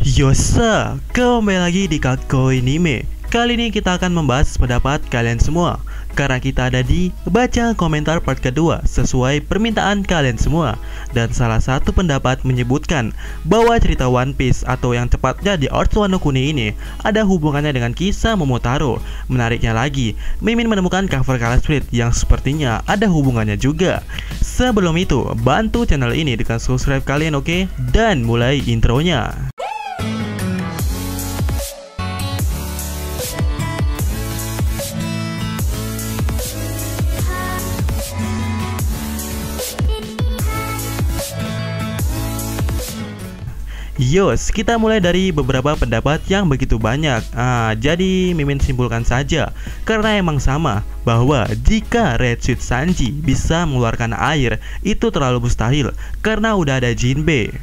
Yosa, kembali lagi di Kakoi Anime. Kali ini kita akan membahas pendapat kalian semua, karena kita ada di baca komentar part kedua sesuai permintaan kalian semua. Dan salah satu pendapat menyebutkan bahwa cerita One Piece atau yang tepatnya di Arts Wano Kuni ini ada hubungannya dengan kisah Momotaro. Menariknya lagi, Mimin menemukan cover Color Split yang sepertinya ada hubungannya juga. Sebelum itu, bantu channel ini dengan subscribe kalian, oke? Dan mulai intronya. Yos, kita mulai dari beberapa pendapat yang begitu banyak. Jadi Mimin simpulkan saja, karena emang sama bahwa jika Red Suit Sanji bisa mengeluarkan air, itu terlalu mustahil karena udah ada Jinbe.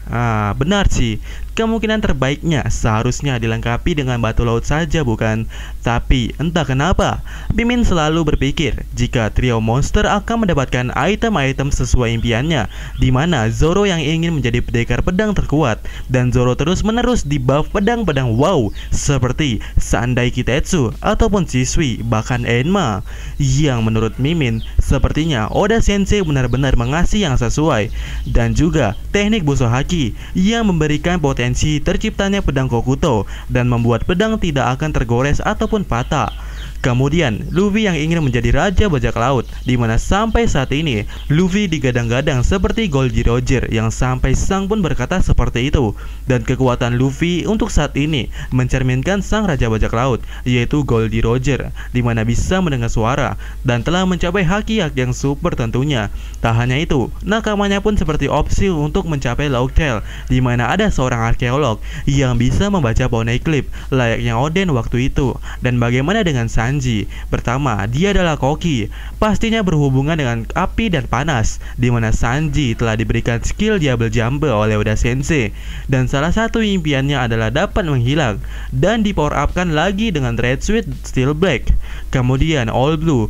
Benar sih, kemungkinan terbaiknya seharusnya dilengkapi dengan batu laut saja, bukan? Tapi entah kenapa, Mimin selalu berpikir jika trio monster akan mendapatkan item-item sesuai impiannya, dimana Zoro yang ingin menjadi pendekar pedang terkuat, dan Zoro terus-menerus di buff pedang-pedang wow seperti Sandai Kitetsu ataupun Shisui, bahkan Enma. Yang menurut Mimin, sepertinya Oda Sensei benar-benar mengasih yang sesuai. Dan juga teknik Busou Haki yang memberikan potensi terciptanya pedang Kokuto dan membuat pedang tidak akan tergores ataupun patah. Kemudian Luffy yang ingin menjadi raja bajak laut, dimana sampai saat ini Luffy digadang-gadang seperti Goldie Roger yang sampai sang pun berkata seperti itu. Dan kekuatan Luffy untuk saat ini mencerminkan sang raja bajak laut, yaitu Goldie Roger, dimana bisa mendengar suara dan telah mencapai haki-haki yang super tentunya. Tak hanya itu, nakamanya pun seperti opsi untuk mencapai Locktail, dimana ada seorang arkeolog yang bisa membaca poneglyph layaknya Oden waktu itu. Dan bagaimana dengan Sanji? Pertama, dia adalah koki, pastinya berhubungan dengan api dan panas, dimana Sanji telah diberikan skill Diable Jump oleh Oda Sensei. Dan salah satu impiannya adalah dapat menghilang dan di power upkan lagi dengan Red Suit Steel Black. Kemudian All Blue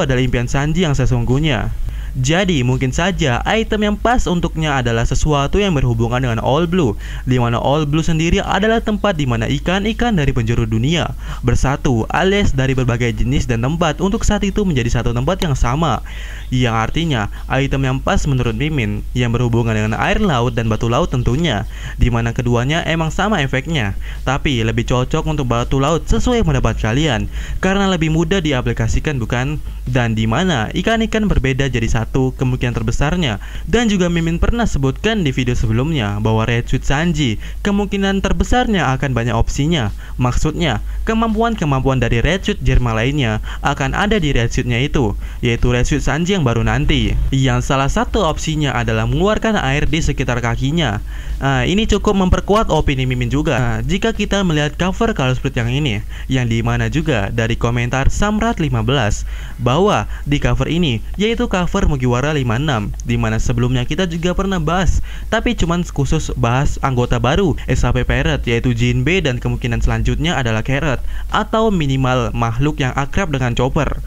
adalah impian Sanji yang sesungguhnya. Jadi mungkin saja item yang pas untuknya adalah sesuatu yang berhubungan dengan All Blue, dimana All Blue sendiri adalah tempat dimana ikan-ikan dari penjuru dunia bersatu, alias dari berbagai jenis dan tempat untuk saat itu menjadi satu tempat yang sama. Yang artinya item yang pas menurut Mimin yang berhubungan dengan air laut dan batu laut tentunya, dimana keduanya emang sama efeknya, tapi lebih cocok untuk batu laut sesuai pendapat kalian karena lebih mudah diaplikasikan, bukan? Dan dimana ikan-ikan berbeda jadi satu kemungkinan terbesarnya. Dan juga Mimin pernah sebutkan di video sebelumnya bahwa Red Suit Sanji kemungkinan terbesarnya akan banyak opsinya. Maksudnya kemampuan-kemampuan dari Red Suit Germa lainnya akan ada di Red Suitnya itu, yaitu Red Suit Sanji yang baru nanti, yang salah satu opsinya adalah mengeluarkan air di sekitar kakinya. Ini cukup memperkuat opini Mimin juga. Jika kita melihat cover Color Split yang ini, yang dimana juga dari komentar Samrat 15 bahwa di cover ini, yaitu cover Mugiwara 56, dimana sebelumnya kita juga pernah bahas, tapi cuman khusus bahas anggota baru SAP Parrot, yaitu Jinbe, dan kemungkinan selanjutnya adalah Carrot atau minimal makhluk yang akrab dengan Chopper.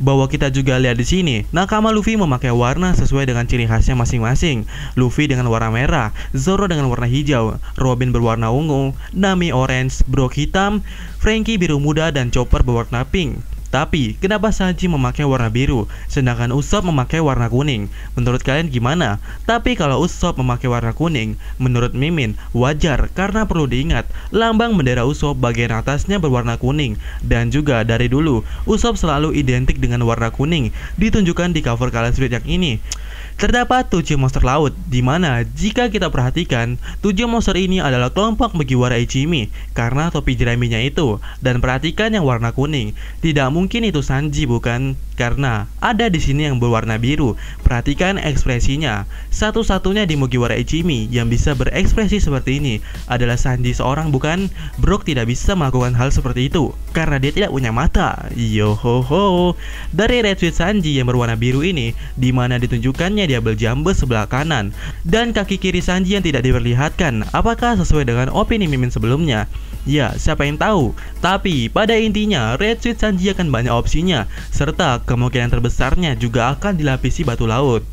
Bahwa kita juga lihat di sini, nakama Luffy memakai warna sesuai dengan ciri khasnya masing-masing. Luffy dengan warna merah, Zoro dengan warna hijau, Robin berwarna ungu, Nami orange, Brook hitam, Franky biru muda, dan Chopper berwarna pink. Tapi kenapa Sanji memakai warna biru sedangkan Usopp memakai warna kuning? Menurut kalian gimana? Tapi kalau Usopp memakai warna kuning, menurut Mimin wajar karena perlu diingat lambang bendera Usopp bagian atasnya berwarna kuning. Dan juga dari dulu Usopp selalu identik dengan warna kuning, ditunjukkan di cover Color Split yang ini. Terdapat 7 monster laut, dimana jika kita perhatikan 7 monster ini adalah kelompok Mugiwara Ichimi karena topi jeraminya itu. Dan perhatikan yang warna kuning, tidak mungkin itu Sanji, bukan? Karena ada di sini yang berwarna biru. Perhatikan ekspresinya. Satu-satunya di Mugiwara Ichimi yang bisa berekspresi seperti ini adalah Sanji seorang, bukan? Brook tidak bisa melakukan hal seperti itu karena dia tidak punya mata. Yohoho. Dari Red Suit Sanji yang berwarna biru ini, dimana ditunjukkannya Diable Jump sebelah kanan dan kaki kiri Sanji yang tidak diperlihatkan. Apakah sesuai dengan opini Mimin sebelumnya? Ya, siapa yang tahu. Tapi pada intinya Red Suit Sanji akan banyak opsinya, serta kemungkinan terbesarnya juga akan dilapisi batu laut.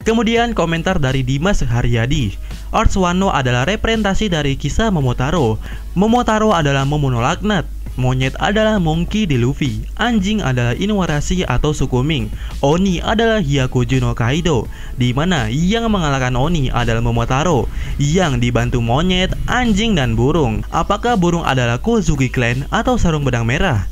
Kemudian komentar dari Dimas Haryadi, Earth Wano adalah representasi dari kisah Momotaro. Momotaro adalah Momono Laknat. Monyet adalah Monkey di Luffy, anjing adalah Inuarashi atau suku Ming, Oni adalah Hyakuju no Kaido, di mana yang mengalahkan Oni adalah Momotaro, yang dibantu monyet, anjing, dan burung. Apakah burung adalah Kozuki Clan atau sarung benang merah?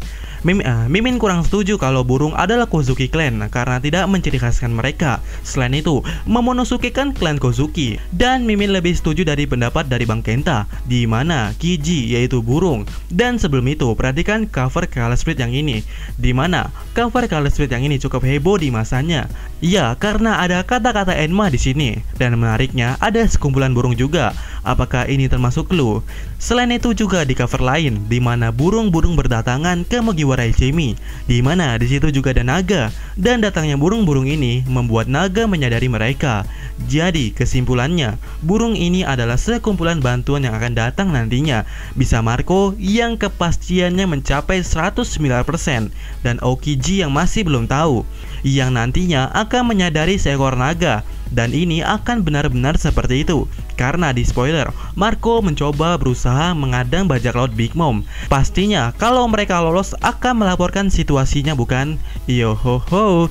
Mimin kurang setuju kalau burung adalah Kozuki Clan karena tidak menciri khaskan mereka. Selain itu, Momonosuke kan klan Kozuki. Dan Mimin lebih setuju dari pendapat dari Bang Kenta, di mana Kiji yaitu burung. Dan sebelum itu, perhatikan cover Color Split yang ini, di mana cover Color Split yang ini cukup heboh di masanya. Ya, karena ada kata-kata Enma di sini. Dan menariknya, ada sekumpulan burung juga. Apakah ini termasuk clue? Selain itu juga di cover lain, di mana burung-burung berdatangan ke Mugiwara Ichimi, di mana di situ juga ada naga, dan datangnya burung-burung ini membuat naga menyadari mereka. Jadi kesimpulannya, burung ini adalah sekumpulan bantuan yang akan datang nantinya. Bisa Marco yang kepastiannya mencapai 109%, dan Aokiji yang masih belum tahu, yang nantinya akan menyadari seekor naga. Dan ini akan benar-benar seperti itu, karena di spoiler, Marco mencoba berusaha mengadang bajak laut Big Mom. Pastinya kalau mereka lolos akan melaporkan situasinya, bukan? Yohoho.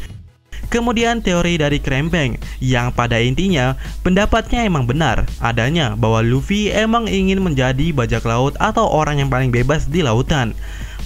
Kemudian teori dari Krempeng, yang pada intinya pendapatnya emang benar adanya bahwa Luffy emang ingin menjadi bajak laut atau orang yang paling bebas di lautan.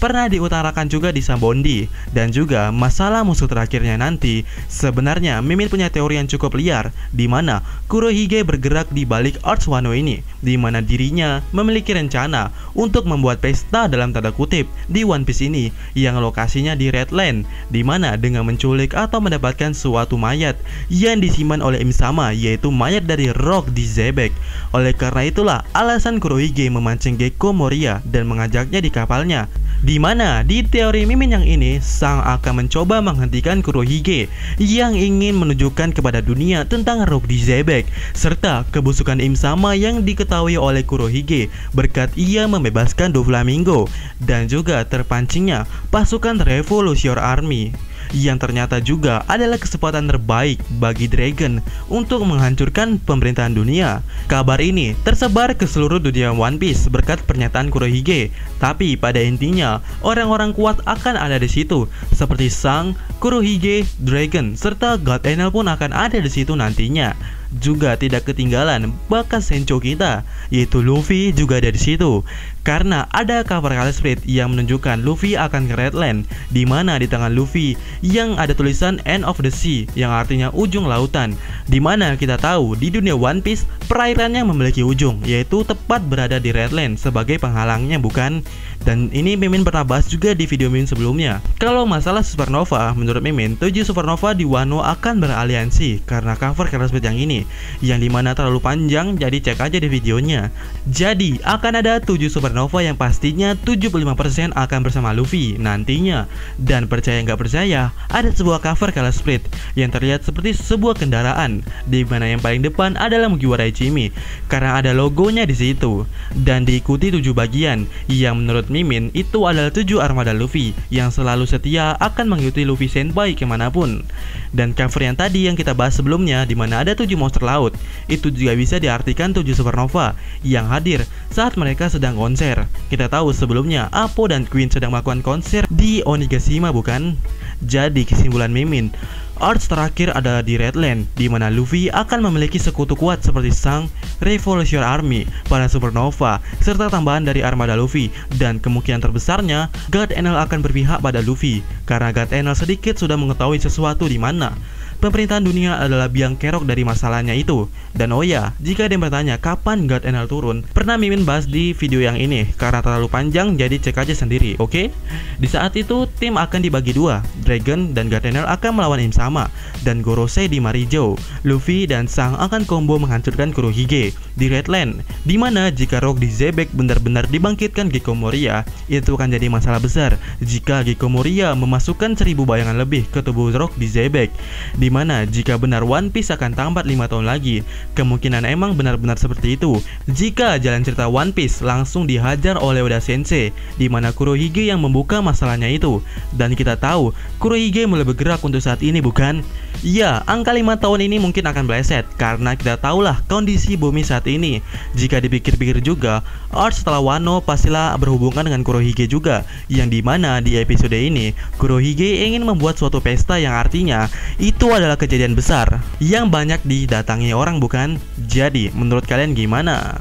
Pernah diutarakan juga di Sambondi, dan juga masalah musuh terakhirnya nanti. Sebenarnya Mimin punya teori yang cukup liar, di mana Kurohige bergerak di balik Earth Wano ini, di mana dirinya memiliki rencana untuk membuat pesta dalam tanda kutip di One Piece ini, yang lokasinya di Redland, di mana dengan menculik atau mendapatkan suatu mayat yang disimpan oleh Im-sama, yaitu mayat dari Rock di Zebek. Oleh karena itulah alasan Kurohige memancing Gekko Moria dan mengajaknya di kapalnya. Di mana di teori Mimin yang ini, Sang akan mencoba menghentikan Kurohige yang ingin menunjukkan kepada dunia tentang Rock di Zebek serta kebusukan Im-sama yang diketahui oleh Kurohige berkat ia membebaskan Doflamingo, dan juga terpancingnya pasukan Revolution Army, yang ternyata juga adalah kesempatan terbaik bagi Dragon untuk menghancurkan pemerintahan dunia. Kabar ini tersebar ke seluruh dunia One Piece berkat pernyataan Kurohige. Tapi pada intinya, orang-orang kuat akan ada di situ, seperti Sang, Kurohige, Dragon, serta God Enel pun akan ada di situ nantinya. Juga tidak ketinggalan bakat Sencho kita, yaitu Luffy juga ada di situ. Karena ada cover Color Split yang menunjukkan Luffy akan ke Redland, di mana di tangan Luffy yang ada tulisan End of the Sea, yang artinya ujung lautan. Di mana kita tahu di dunia One Piece perairannya memiliki ujung, yaitu tepat berada di Redland sebagai penghalangnya, bukan? Dan ini Mimin pernah bahas juga di video Mimin sebelumnya. Kalau masalah supernova, menurut Mimin 7 supernova di Wano akan beraliansi karena cover Color Split yang ini, yang dimana terlalu panjang, jadi cek aja di videonya. Jadi akan ada 7 supernova yang pastinya 75% akan bersama Luffy nantinya. Dan percaya nggak percaya, ada sebuah cover Color Split yang terlihat seperti sebuah kendaraan, di mana yang paling depan adalah Mugiwara Ichimi karena ada logonya di situ, dan diikuti 7 bagian yang menurut Mimin itu adalah 7 armada Luffy yang selalu setia akan mengikuti Luffy Senpai kemanapun. Dan cover yang tadi yang kita bahas sebelumnya, di mana ada 7 monster laut, itu juga bisa diartikan 7 supernova yang hadir saat mereka sedang konser. Kita tahu sebelumnya Apo dan Queen sedang melakukan konser di Onigashima, bukan? Jadi kesimpulan Mimin, Arts terakhir adalah di Redland, di mana Luffy akan memiliki sekutu kuat seperti Sang, Revolution Army, para supernova, serta tambahan dari armada Luffy. Dan kemungkinan terbesarnya God Enel akan berpihak pada Luffy, karena God Enel sedikit sudah mengetahui sesuatu di mana pemerintahan dunia adalah biang kerok dari masalahnya itu. Dan oh ya, jika ada yang bertanya kapan God Enel turun, pernah Mimin bahas di video yang ini, karena terlalu panjang jadi cek aja sendiri, oke? Di saat itu tim akan dibagi dua, Dragon dan God Enel akan melawan Im-sama, dan Gorosei di Marijo. Luffy dan Sang akan combo menghancurkan Kurohige di Redland, dimana jika Rock di Zebek benar-benar dibangkitkan Gekko Moria, itu akan jadi masalah besar jika Gekko Moria memasukkan 1000 bayangan lebih ke tubuh Rock di Zebek, di Gimana jika benar One Piece akan tamat 5 tahun lagi? Kemungkinan emang benar-benar seperti itu. Jika jalan cerita One Piece langsung dihajar oleh Oda Sensei, di mana Kurohige yang membuka masalahnya itu. Dan kita tahu, Kurohige mulai bergerak untuk saat ini, bukan? Ya, angka 5 tahun ini mungkin akan meleset, karena kita tahulah kondisi bumi saat ini. Jika dipikir-pikir juga, art setelah Wano pastilah berhubungan dengan Kurohige juga, yang dimana di episode ini, Kurohige ingin membuat suatu pesta yang artinya itu adalah kejadian besar yang banyak didatangi orang, bukan? Jadi, menurut kalian gimana?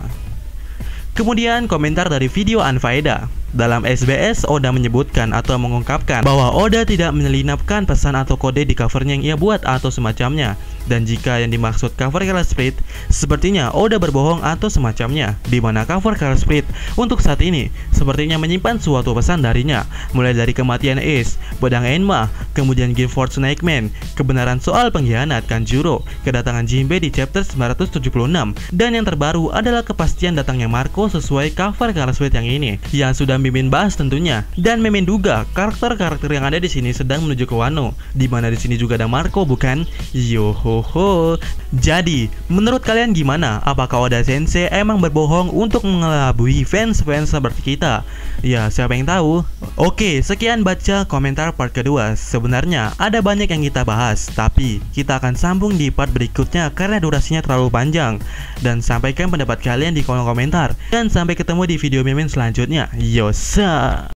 Kemudian komentar dari video Anfaeda. Dalam SBS, Oda menyebutkan atau mengungkapkan bahwa Oda tidak menyelinapkan pesan atau kode di covernya yang ia buat atau semacamnya. Dan jika yang dimaksud cover Color Split, sepertinya Oda berbohong atau semacamnya, di mana cover Color Split untuk saat ini sepertinya menyimpan suatu pesan darinya, mulai dari kematian Ace, pedang Enma, kemudian Guild Force Snake Man, kebenaran soal pengkhianat Kanjuro, kedatangan Jinbe di chapter 976, dan yang terbaru adalah kepastian datangnya Marco sesuai cover Color Split yang ini, yang sudah Mimin bahas tentunya. Dan Mimin duga karakter-karakter yang ada di sini sedang menuju ke Wano, di mana di sini juga ada Marco, bukan? Yohoho. Jadi, menurut kalian gimana? Apakah Oda Sensei emang berbohong untuk mengelabui fans-fans seperti kita? Ya, siapa yang tahu? Oke, sekian baca komentar part kedua. Sebenarnya ada banyak yang kita bahas, tapi kita akan sambung di part berikutnya karena durasinya terlalu panjang. Dan sampaikan pendapat kalian di kolom komentar. Dan sampai ketemu di video Mimin selanjutnya. Yosa.